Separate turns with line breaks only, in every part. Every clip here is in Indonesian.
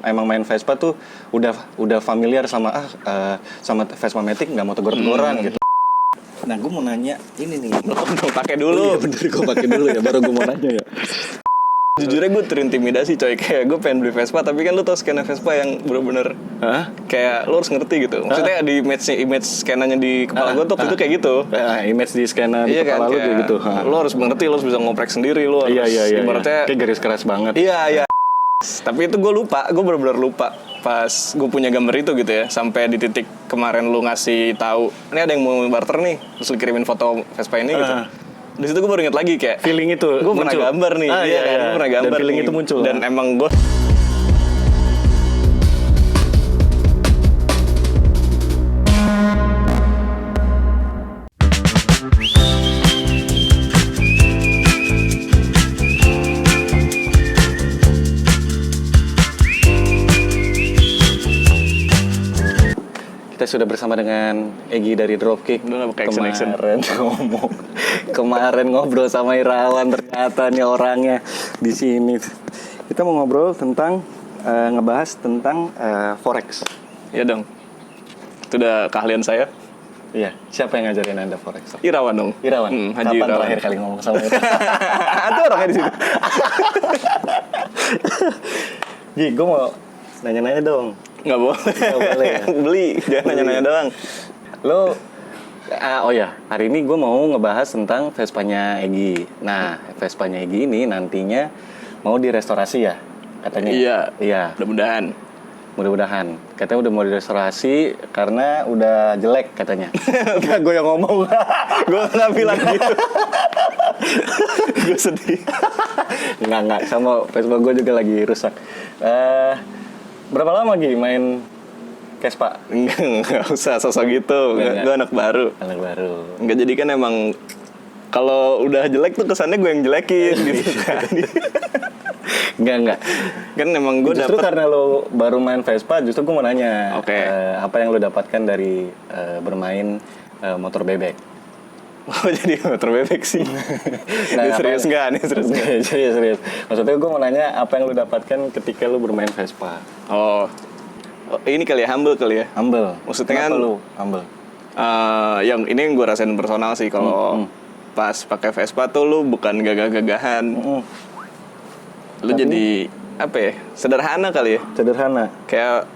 emang main Vespa tuh udah familiar sama sama Vespa Matic, nggak mau tegur-teguran gitu. Nah, gue mau nanya ini nih.
Belum pakai dulu.
Iya bener, gue pakai dulu ya, baru gue mau nanya ya.
Jujurnya gue terintimidasi coy, kayak gue pengen beli Vespa tapi kan lu tau skena Vespa yang bener-bener kayak lu harus ngerti gitu. Maksudnya di image skenanya di kepala gue tuh itu kayak gitu.
Image di skena di kepala lu kayak gitu.
Lu harus mengerti, lu harus bisa ngoprek sendiri, lu harus ibaratnya
kayak garis keras banget.
Iya. Tapi itu gue bener-bener lupa pas gue punya gambar itu gitu ya. Sampai di titik kemarin lu ngasih tahu, ini ada yang mau barter nih, terus lu kirimin foto Vespa ini gitu. Di situ gue baru inget lagi kayak
feeling itu
gue pernah gambar nih, gue pernah gambar
dan feeling
nih.
itu muncul.
Dan emang gue
kita sudah bersama dengan Egi dari Dropkick. Kemarin ngobrol sama Irawan, ternyata nih orangnya di sini. Kita mau ngobrol tentang ngebahas tentang forex.
Ya dong, itu udah keahlian saya.
Iya, siapa yang ngajarin Anda forex?
Irawan dong.
Irawan.
Haji
Kapan
Irawan
terakhir kali ngomong sama Irawan?
Ada orangnya di situ.
Ji, gue mau nanya-nanya dong.
Nggak boleh ya? Beli, jangan nanya-nanya doang.
Lo, oh ya, hari ini gue mau ngebahas tentang Vespanya Egi. Nah, Vespanya Egi ini nantinya mau direstorasi ya, katanya.
Iya.
Mudah-mudahan. Katanya udah mau direstorasi karena udah jelek katanya. Gak, gue yang ngomong.
Gue nggak bilang gitu. Gue sedih.
Nggak. Sama Vespa gue juga lagi rusak. Berapa lama Gi main Vespa?
Nggak usah sosok gitu. Gue anak baru. Nggak, jadi kan emang kalau udah jelek tuh kesannya gue yang jelekin gitu kan.
Enggak.
Kan emang gue
justru karena lo baru main Vespa, justru gue mau nanya. Apa yang lo dapatkan dari bermain motor bebek?
Oh, jadi motor bebek sih. Ini serius nggak?
Serius. Maksudnya gue mau nanya apa yang lo dapatkan ketika lo bermain Vespa?
Oh, ini kali ya, humble kali ya.
Humble.
Maksudnya kan
lo humble?
Yang ini yang gue rasain personal sih, kalau pas pakai Vespa tuh lo bukan gagah-gagahan. Lo jadi apa ya? Sederhana kali ya.
Sederhana.
Kayak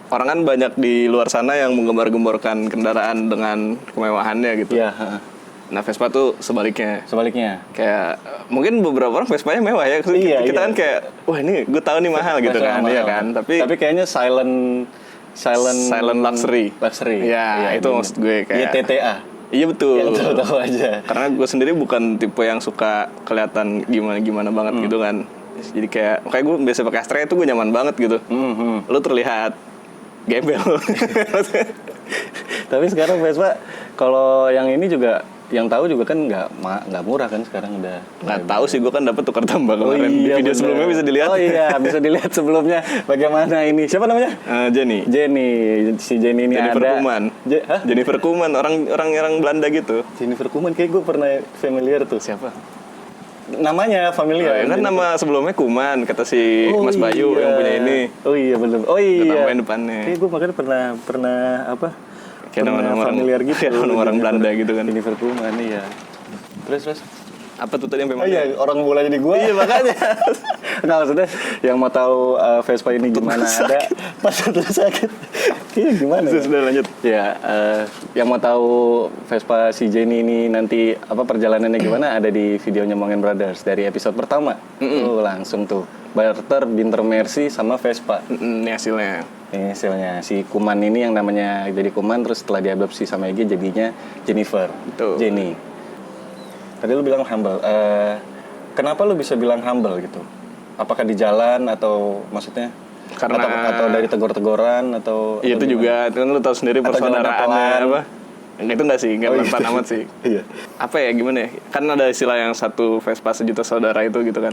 orang kan banyak di luar sana yang menggembar-gemborkan kendaraan dengan kemewahannya gitu.
Iya.
Nah, Vespa tuh sebaliknya. Kayak mungkin beberapa orang Vespanya mewah ya. Kita kan kayak, wah ini gue tahu nih mahal gitu kan. Iya kan. Tapi
kayaknya silent
luxury. Ya, itu maksud gue kayak
TTA.
Iya betul.
Yang tahu aja.
Karena gue sendiri bukan tipe yang suka kelihatan gimana banget gitu kan. Jadi kayak gue biasa pakai Astra itu gue nyaman banget gitu. Lo terlihat gembel.
Tapi sekarang Vespa kalau yang ini juga, yang tahu juga kan nggak murah kan sekarang udah.
Nggak tahu sih, gue kan dapat tukar tambah kemarin. Di video sebelumnya bisa dilihat.
Oh iya, bisa dilihat sebelumnya bagaimana ini. Siapa namanya?
Jenny.
Si Jenny ini
Jennifer
ada.
Kuman. Jennifer Kuman, orang Belanda gitu.
Jennifer Kuman kayak gue pernah familiar tuh.
Siapa?
Namanya familiar.
Kan nama sebelumnya Kuman, kata si Mas Bayu yang punya ini.
Oh iya benar. Oh iya.
Namanya depannya.
Kayak gue makanya pernah apa?
Kayak nama-nama
familiar gitu.
Nama orang Belanda gitu kan.
Jennifer Kuman iya. Terus.
Apa tuh tadi yang
Oh iya, orang bola jadi gue.
Iya makanya.
Nah maksudnya yang mau tahu Vespa ini gimana ada pas terus sakit. Iya gimana?
Sudah lanjut.
Ya, yang mau tahu Vespa si Jenny ini nanti apa perjalanannya gimana ada di videonya Mongen Brothers dari episode pertama. Langsung tuh barter Binter Mercy sama Vespa.
Ini hasilnya.
Si Kuman ini yang namanya jadi Kuman, terus setelah diadopsi sama Egi jadinya Jennifer.
Betul.
Jenny. Tadi lu bilang humble. Kenapa lu bisa bilang humble gitu? Apakah di jalan atau maksudnya?
Karena
atau dari tegur-teguran atau?
Iya itu juga, kan lu tahu sendiri persaudaraannya apa? Itu enggak sih, enggak manfaat amat sih.
Iya.
Apa ya gimana ya? Kan ada istilah yang satu Vespa sejuta saudara itu gitu kan.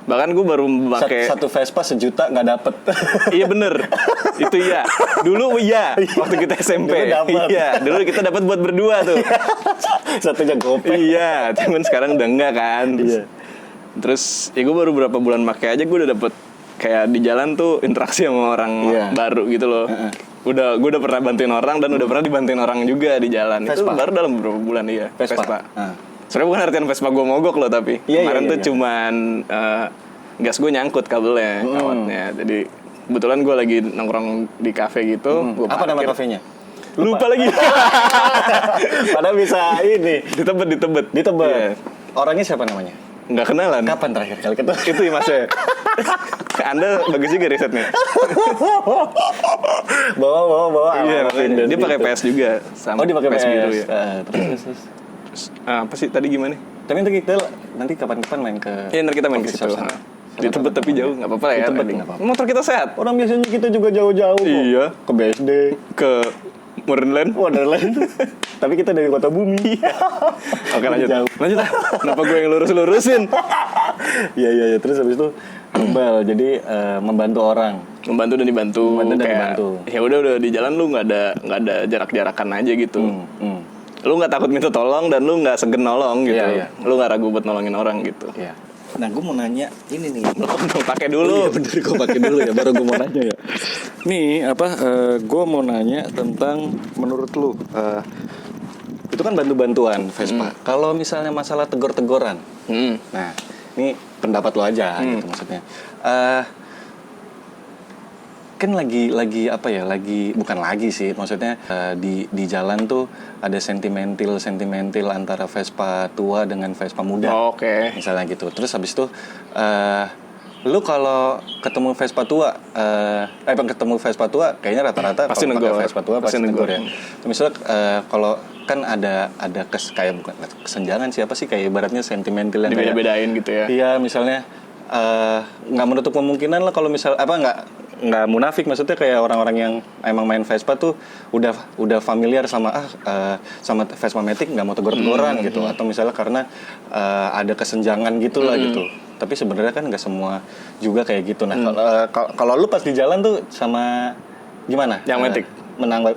Bahkan gue baru pakai
satu Vespa sejuta nggak dapet.
Iya bener, itu iya. Dulu iya, waktu kita SMP. Iya, dulu kita dapat buat berdua tuh.
Satunya gopek.
Iya, cuman sekarang udah enggak kan. Terus ya gue baru berapa bulan pakai aja gue udah dapet kayak di jalan tuh interaksi sama orang baru gitu loh. Gue udah pernah bantuin orang dan udah pernah dibantuin orang juga di jalan. Vespa? Itu baru dalam beberapa bulan Vespa. Sebenarnya bukan artian Vespa gue mogok loh, tapi kemarin tuh cuman gas gue nyangkut kabelnya, kawatnya. Jadi kebetulan gue lagi nongkrong di kafe gitu.
Apa nama kafenya?
Lupa lagi.
Padahal bisa ini.
Ditebet.
Yeah. Orangnya siapa namanya?
Nggak kenalan.
Kapan terakhir kali ketemu?
Itu ya Mas ya. Anda bagus juga risetnya.
bawa.
Iya, dia pakai PS juga. Sama
dia pakai PS
biru ya.
Terus.
Apa sih tadi gimana?
Tapi nanti kapan-kapan main ke.
Iya, nanti kita main ke situ. Di Tebet tapi jauh, nggak apa-apa ya. Motor kita sehat.
Orang biasanya kita juga jauh-jauh kok.
Iya.
Ke BSD,
ke Wonderland.
Tapi kita dari kota bumi.
Oke, lanjut. Kenapa gue yang lurusin?
Iya. Terus habis itu kebal. Jadi membantu orang.
Membantu dan dibantu. Ya udah di jalan lu nggak ada jarak-jarakan aja gitu. Lu nggak takut minta tolong dan lu nggak segen nolong gitu.
Iya.
Lu nggak ragu buat nolongin orang gitu.
Iya. Nah, gue mau nanya ini nih.
Belum pakai dulu.
Iya bener, gue pakai dulu ya. Baru gue mau nanya ya. Nih gue mau nanya tentang menurut lu itu kan bantu-bantuan Vespa. Kalau misalnya masalah tegur-teguran, nah ini pendapat lo aja gitu maksudnya. Kan lagi apa ya? Bukan lagi sih, maksudnya di jalan tuh ada sentimental antara Vespa tua dengan Vespa muda.
Oke.
Misalnya gitu. Terus habis itu lu kalau ketemu Vespa tua kayaknya rata-rata
pasti
kalau
negor.
pakai Vespa tua pasti negor ya. Misalnya kalau kan ada kayak bukan kesenjangan siapa sih, kayak ibaratnya sentimental yang
beda-bedain gitu ya.
Iya, misalnya nggak menutup kemungkinan lah kalau misal nggak munafik, maksudnya kayak orang-orang yang emang main Vespa tuh udah familiar sama sama Vespa Matic, nggak mau tegur-teguran gitu, atau misalnya karena ada kesenjangan gitulah gitu. Tapi sebenarnya kan nggak semua juga kayak gitu. Nah kalau lu pas di jalan tuh sama gimana?
Yang Matic
menang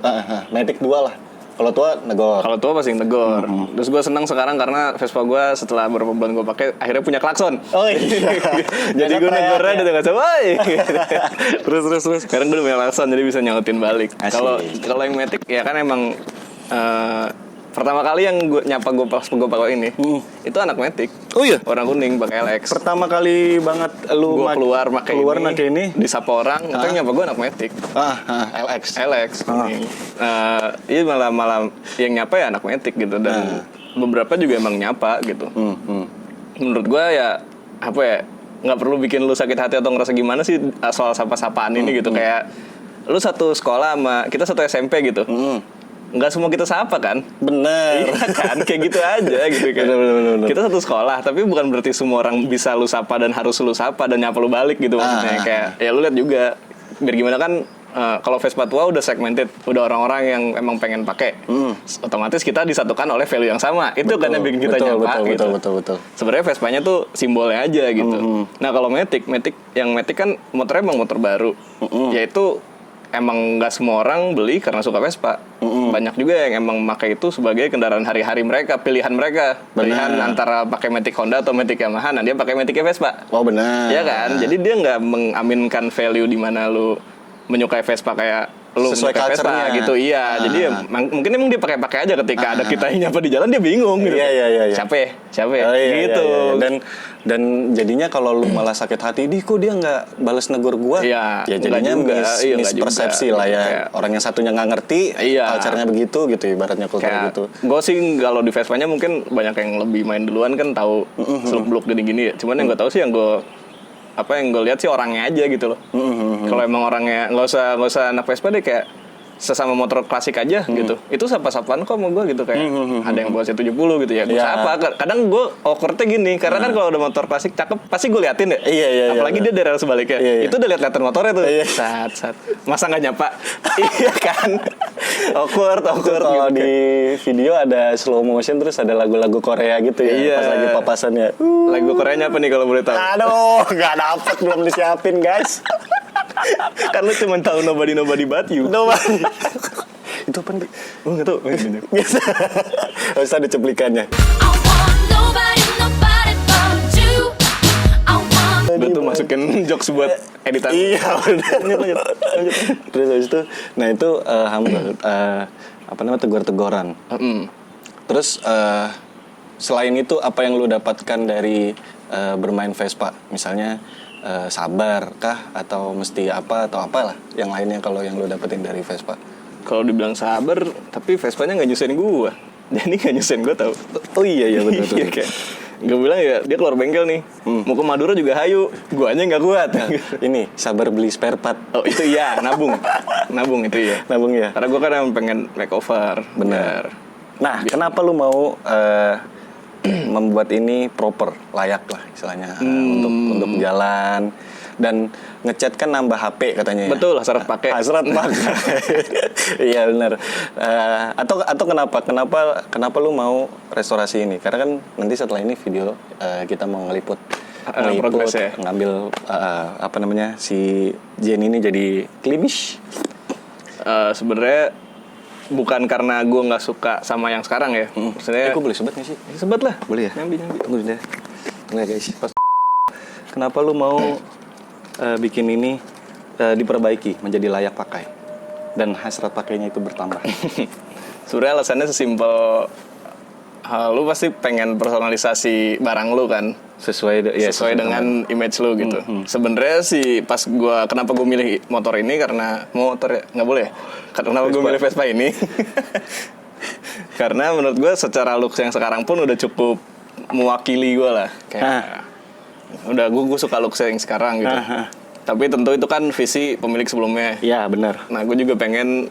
Matic 2 lah. Kalau tua negor.
Kalau tua pasti negor. Terus gue senang sekarang karena Vespa gue setelah beberapa bulan gue pakai akhirnya punya klakson.
Oh iya.
Jadi gue negornya udah nggak coba. Terus. Sekarang gue udah punya klakson jadi bisa nyautin balik. Kalau yang Matic ya kan emang pertama kali yang gue nyapa gue pas gue pakai ini itu anak Matic.
Oh iya.
Warna kuning pakai LX.
Pertama kali banget lu
keluar pakai ini. Disapa orang, katanya nyapa gue anak Matic. LX. Ini malah yang nyapa ya anak Matic gitu, dan beberapa juga emang nyapa gitu. Menurut gue ya apa ya, nggak perlu bikin lu sakit hati atau ngerasa gimana sih soal sapa-sapaan ini gitu. Kayak lu satu sekolah sama kita satu SMP gitu. Nggak semua kita sapa kan?
Bener.
Iya kan? Kayak gitu aja gitu kan. Bener. Kita satu sekolah, tapi bukan berarti semua orang bisa lu sapa dan harus lu sapa dan nyapa lu balik gitu maksudnya. Kayak ya lu lihat juga, biar gimana kan kalau Vespa tua udah segmented, udah orang-orang yang emang pengen pakai. Otomatis kita disatukan oleh value yang sama. Itu kan yang bikin kita nyapa gitu. Betul. Sebenarnya Vespanya tuh simbolnya aja gitu. Nah, kalau Matic kan motornya emang motor baru. Yaitu emang nggak semua orang beli karena suka Vespa. Banyak juga yang emang pakai itu sebagai kendaraan hari-hari mereka, pilihan mereka. Pilihan antara pakai Matic Honda atau Matic Yamaha, nah dia pakai Matic Vespa.
Oh benar.
Iya kan? Jadi dia nggak mengaminkan value di mana lu menyukai Vespa kayak lu
sesuai
menyukai Vespa gitu. Iya. Jadi ya, mungkin emang dia pakai aja ketika ada kita yang nyapa di jalan dia bingung gitu.
Iya.
Siapa ya? Gitu.
Iya. Dan jadinya kalau lu malah sakit hati, kok dia nggak balas negor gua?
Iya.
Ya jadinya mispersepsi lah ya. Kayak orang yang satunya nggak ngerti, culture-nya begitu gitu, ibaratnya kultur gitu.
Gue sih kalau di Vespanya mungkin banyak yang lebih main duluan kan, tahu seluk-beluk gini-gini ya. Cuman yang gue tahu sih yang gue lihat sih orangnya aja gitu loh. Kalau emang orangnya nggak usah anak Vespa deh, kayak sesama motor klasik aja gitu. Itu sapa-sapaan kok sama gue gitu, kayak ada yang bawa C70 gitu ya. Gue sapa. Kadang gue awkwardnya gini, karena kan kalau ada motor klasik cakep pasti gue liatin deh.
Iya.
Apalagi dia dari arah sebaliknya. Itu udah liat-liatan motornya tuh. Sat. Masa nggak nyapa? Iya kan. Awkward
kalau
gitu.
Di video ada slow motion terus ada lagu-lagu Korea gitu ya.
Iya.
Pas lagi papasannya.
Lagu Koreanya apa nih kalau boleh tahu?
Aduh, nggak dapet, belum disiapin guys.
Kan lu cuma tahu nobody but you.
Itu apa nih?
Oh nggak tahu.
Harus ada cuplikannya.
Gue tuh masukin jokes buat editan.
Iya benar. Lanjut. Terus habis itu, nah itu apa namanya tegur-teguran. Terus selain itu apa yang lu dapatkan dari bermain Vespa? Misalnya sabar kah atau mesti apa atau apalah yang lainnya kalau yang lu dapetin dari Vespa?
Kalau dibilang sabar, tapi Vespanya nggak nyusahin gue. Jadi nggak nyusahin gue tau.
Oh iya betul.
Iya kayak gue bilang ya dia keluar bengkel nih, mau ke Madura juga hayu, guanya nggak kuat.
Ini sabar beli spare part.
Oh itu iya, nabung itu ya.
Nabung ya.
Karena gue kan emang pengen makeover.
Benar. Nah, kenapa lu mau membuat ini proper, layak lah istilahnya untuk jalan dan ngecat kan nambah HP katanya ya.
Betul, hasrat pakai.
Hasrat pakai. Iya benar. Atau kenapa lu mau restorasi ini? Karena kan nanti setelah ini video kita mau ngeliput
progres ya.
Ngambil apa namanya si Jen ini jadi klimis.
Sebenarnya bukan karena gue nggak suka sama yang sekarang ya. Maksudnya
Gue boleh sebat nggak sih?
sebat lah.
Boleh ya?
Nyambi.
Tunggu deh. Tunggu ya guys. Kenapa lu mau bikin ini diperbaiki menjadi layak pakai dan hasrat pakainya itu bertambah?
Sebenarnya alasannya sesimpel lu pasti pengen personalisasi barang lu kan
sesuai
dengan image lu gitu. Sebenarnya sih pas kenapa gue milih motor ini karena motor ya nggak boleh. Kenapa gue milih Vespa ini? Karena menurut gue secara look yang sekarang pun udah cukup mewakili gue lah. Kayak udah gue suka look yang sekarang gitu. Tapi tentu itu kan visi pemilik sebelumnya.
Iya benar.
Nah gue juga pengen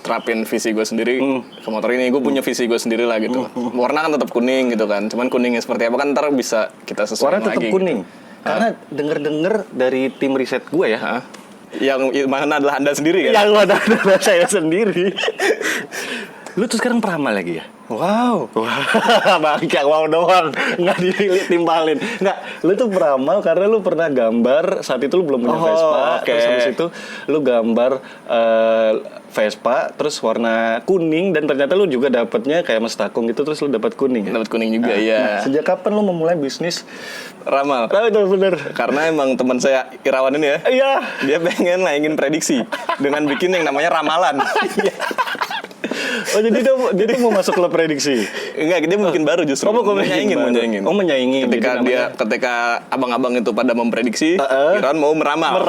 terapin visi gue sendiri ke motor ini. Gue punya visi gue sendiri lah gitu. Warna kan tetap kuning gitu kan. Cuman kuningnya seperti apa kan ntar bisa kita sesuaikan lagi.
Warna tetap kuning. Gitu. Karena denger dari tim riset gue ya.
Yang mana adalah Anda sendiri kan?
Yang mana adalah saya sendiri. Lu tuh sekarang peramal lagi ya?
Wow.
Bangke wow doang. Nggak ditimpalin. Nggak, lu tuh peramal karena lu pernah gambar saat itu lu belum punya Vespa.
Okay.
Terus habis itu lu gambar Vespa terus warna kuning dan ternyata lu juga dapatnya kayak mestakung gitu terus lu dapat kuning.
Dapat kuning juga ya.
Nah, sejak kapan lu memulai bisnis
ramal?
Itu bener.
Karena emang teman saya Irawan ini ya.
Iya.
Dia pengen ingin prediksi dengan bikin yang namanya ramalan.
Oh jadi dia mau masuk klub prediksi?
Enggak, dia mungkin baru justru.
Oh, mau
menyaingin.
Oh menyaingin.
Ketika abang-abang itu pada memprediksi, Iran mau meramal.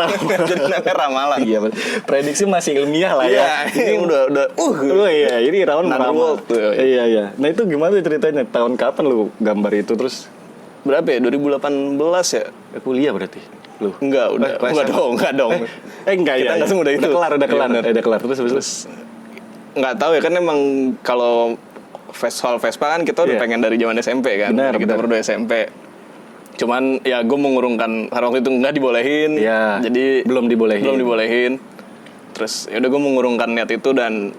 Jadi namanya ramalan.
Iya, prediksi masih ilmiah lah ya.
Ini udah.
Oh iya, ini Irawan meramal. Iya. Nah itu gimana ceritanya? Tahun kapan lu gambar itu terus?
Berapa ya? 2018 ya?
Kuliah berarti. Lu?
Enggak dong.
Enggak ya.
Kita enggak semudah itu.
Udah kelar. Terus
nggak tahu ya kan emang kalau soal Vespa kan kita udah pengen dari zaman SMP kan.
Benar.
Kita berdua SMP. Cuman ya gue mengurungkan waktu itu nggak dibolehin.
Ya,
jadi
belum dibolehin.
Terus ya udah gue mengurungkan niat itu dan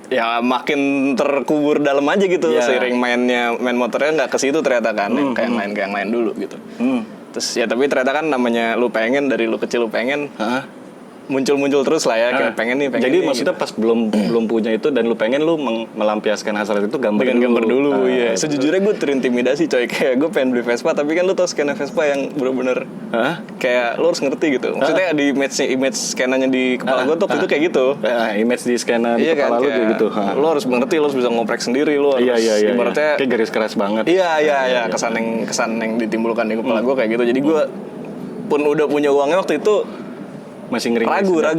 ya makin terkubur dalam aja gitu seiring main motornya nggak ke situ ternyata kan kayak yang lain dulu gitu. Terus ya tapi ternyata kan namanya lu pengen dari lu kecil lu pengen. Muncul terus lah ya kayak pengen nih.
Jadi maksudnya pas belum punya itu dan lu pengen lu melampiaskan hasrat itu gambar
dulu. Iya. Sejujurnya gue terintimidasi coy, kayak gue pengen beli Vespa tapi kan lu tau skena Vespa yang bener-bener kayak lu harus ngerti gitu. Maksudnya di image skenanya di kepala gue tuh itu kayak gitu.
Image di skena di kepala lu kayak gitu.
Lu harus mengerti, lu harus bisa ngoprek sendiri, lu harus ibaratnya
kayak garis keras banget.
Iya. Kesan yang ditimbulkan di kepala gue kayak gitu. Jadi gue pun udah punya uangnya waktu itu
masih ngering
ragu kayak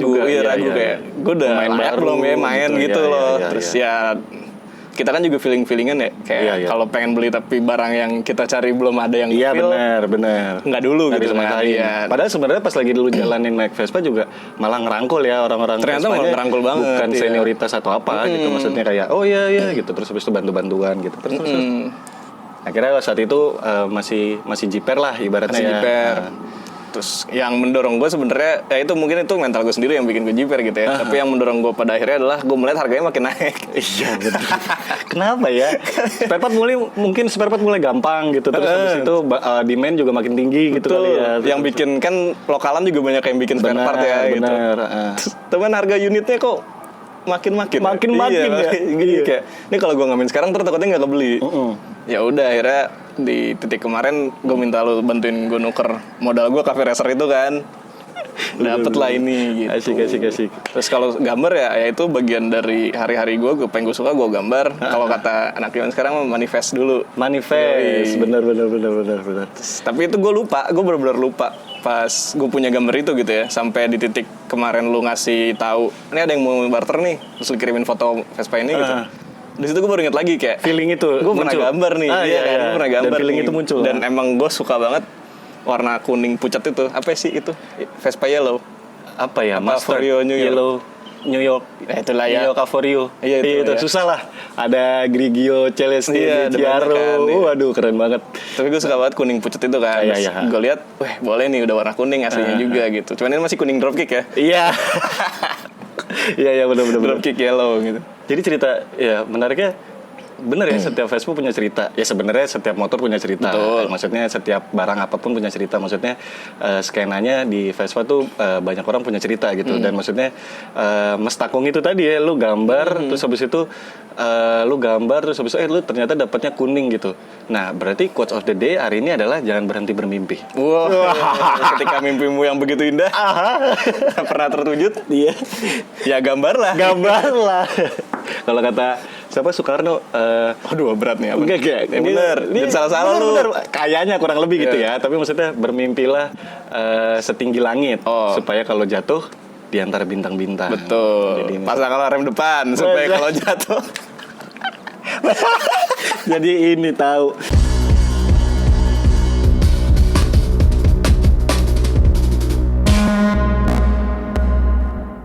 gue udah layak belum ya main gitu loh. Terus ya kita kan juga feelingan ya kayak kalau pengen beli tapi barang yang kita cari belum ada yang feel.
Iya benar.
Nggak dulu gitu kan.
Padahal sebenarnya pas lagi dulu jalanin naik Vespa juga malah ngerangkul ya orang-orang.
Ternyata malah ngerangkul banget.
Bukan senioritas atau apa gitu, maksudnya kayak oh iya gitu, terus habis itu bantu-bantuan gitu. Terus akhirnya saat itu masih jiper lah ibaratnya.
Masih jiper. Terus yang mendorong gue sebenarnya ya itu mungkin itu mental gue sendiri yang bikin gue jiper gitu ya. Tapi yang mendorong gue pada akhirnya adalah gue melihat harganya makin naik.
Iya betul. Kenapa ya? Spare part mulai gampang gitu. Terus habis itu demand juga makin tinggi gitu kali ya.
Yang bikin kan lokalan juga banyak yang bikin spare part ya gitu. Teman harga unitnya kok makin
ya.
Iya. Kayak ini kalau gue ngamen sekarang terus takutnya nggak kebeli. Ya udah akhirnya di titik kemarin gue minta lu bantuin gue nuker modal gue cafe racer itu kan. Dapet lah ini gitu.
Asik.
Terus kalau gambar ya itu bagian dari hari-hari gue pengen gue suka gue gambar. Kalau kata anak zaman sekarang manifest dulu.
Manifest,
Yoi.
bener.
Tapi itu gue lupa, gue benar-benar lupa pas gue punya gambar itu gitu ya. Sampai di titik kemarin lu ngasih tahu, ini ada yang mau barter nih, terus lu kirimin foto Vespa ini gitu. Di situ gue baru inget lagi kayak
Feeling itu
gue pernah
muncul.
gambar nih,
Iya kan?
gue pernah gambar.
Dan feeling
nih.
itu muncul.
Dan emang gue suka banget warna kuning pucat itu. Apa sih itu? Vespa Yellow.
Apa ya?
Apa,
Mustard,
Vario New York.
Yellow, New York.
Ya, itulah ya.
New York Avario.
Iya, itu ya.
Susah lah. Ada Grigio, Celeste,
Iya, ada
Chiaro.
banyak kan, iya.
Waduh, keren banget.
Tapi gue suka banget kuning pucat itu kan.
Iya.
Gue lihat, wah boleh nih udah warna kuning aslinya juga gitu. Cuman ini masih kuning dropkick ya.
Iya. Iya, benar.
Dropkick yellow gitu.
Jadi cerita, ya menariknya bener ya, setiap Vespa punya cerita. Ya sebenarnya setiap motor punya cerita.
Betul.
Maksudnya setiap barang apapun punya cerita. Maksudnya skenanya di Vespa tuh banyak orang punya cerita gitu. Dan maksudnya mestakung itu tadi ya, lu gambar terus habis itu lu ternyata dapatnya kuning gitu. Nah, berarti quotes of the day hari ini adalah jangan berhenti bermimpi.
Wah, ketika mimpimu yang begitu indah pernah terwujud,
Iya.
ya gambarlah.
Gambarlah. Kalau kata siapa Soekarno,
Aduh berat nih apa?
enggak.
Ya bener, jangan salah-salah lu.
Bener. Kayaknya kurang lebih gitu
Iya.
ya. Tapi maksudnya bermimpilah setinggi langit
Oh.
supaya kalau jatuh di antara bintang-bintang.
Betul.
Jadi,
Pasang rem depan supaya kalau jatuh.
jadi ini tahu.